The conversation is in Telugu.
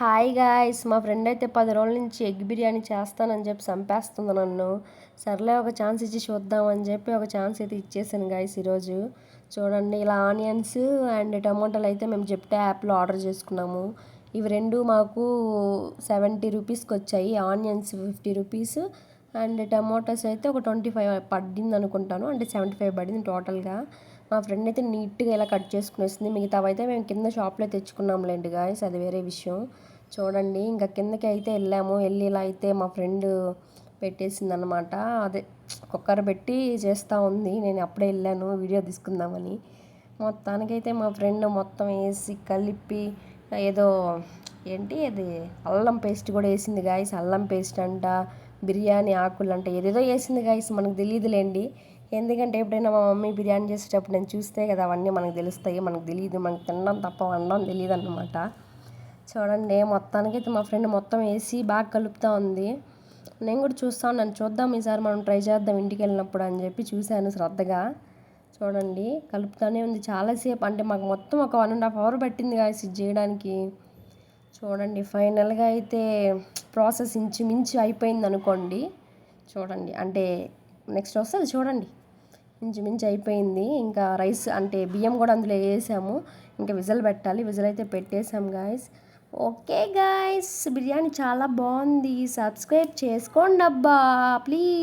హాయ్ గాయ్స్, మా ఫ్రెండ్ అయితే 10 రోజుల నుంచి ఎగ్ బిర్యానీ చేస్తానని చెప్పి చంపేస్తుంది నన్ను. సర్లే ఒక ఛాన్స్ ఇచ్చి చూద్దామని చెప్పి ఒక ఛాన్స్ అయితే ఇచ్చేసాను గాయ్స్. ఈరోజు చూడండి, ఇలా ఆనియన్స్ అండ్ టమాటాలు అయితే మేము జెప్టో యాప్లో ఆర్డర్ చేసుకున్నాము. ఇవి రెండు మాకు 70 రూపీస్కి వచ్చాయి. ఆనియన్స్ 50 రూపీస్ అండ్ టమాటోస్ అయితే ఒక 25 పడింది అనుకుంటాను. అంటే 75 పడింది టోటల్గా. మా ఫ్రెండ్ అయితే నీట్గా ఇలా కట్ చేసుకుని వస్తుంది. మిగతావైతే మేము కింద షాప్లో తెచ్చుకున్నాంలేండి గాయస్, అది వేరే విషయం. చూడండి, ఇంకా కిందకి అయితే వెళ్ళాము. వెళ్ళి ఇలా అయితే మా ఫ్రెండ్ పెట్టేసింది అనమాట. అదే కుక్కర్ పెట్టి చేస్తూ ఉంది. నేను అప్పుడే వెళ్ళాను వీడియో తీసుకుందామని. మొత్తానికైతే మా ఫ్రెండ్ మొత్తం వేసి కలిపి ఏదో ఏంటి అది అల్లం పేస్ట్ కూడా వేసింది గాయస్. అల్లం పేస్ట్ అంట, బిర్యానీ ఆకులు అంట, ఏదేదో వేసింది గాయస్. మనకు తెలియదులేండి, ఎందుకంటే ఎప్పుడైనా మా మమ్మీ బిర్యానీ చేసేటప్పుడు నేను చూస్తే కదా అవన్నీ మనకు తెలుస్తాయి. మనకు తెలియదు, మనకు తినడం తప్ప వండడం తెలియదు అన్నమాట. చూడండి, మొత్తానికైతే మా ఫ్రెండ్ మొత్తం వేసి బాగా కలుపుతూ ఉంది. నేను కూడా చూస్తా ఉన్నాను, చూద్దాం ఈసారి మనం ట్రై చేద్దాం ఇంటికి వెళ్ళినప్పుడు అని చెప్పి చూశాను శ్రద్ధగా. చూడండి, కలుపుతూనే ఉంది చాలాసేపు. అంటే మాకు మొత్తం ఒక 1.5 hour పట్టింది గాయస్ ఇది చేయడానికి. చూడండి, ఫైనల్గా అయితే ప్రాసెస్ ఇంచుమించు అయిపోయింది అనుకోండి. చూడండి, అంటే నెక్స్ట్ వస్తుంది చూడండి. ఇంచుమించు అయిపోయింది. ఇంకా రైస్ అంటే బియ్యం కూడా అందులో వేసాము. ఇంకా విజిల్ పెట్టాలి. విజిల్ అయితే పెట్టేసాం గాయస్. ఓకే గాయస్, బిర్యానీ చాలా బాగుంది. సబ్స్క్రైబ్ చేసుకోండి అబ్బా ప్లీజ్.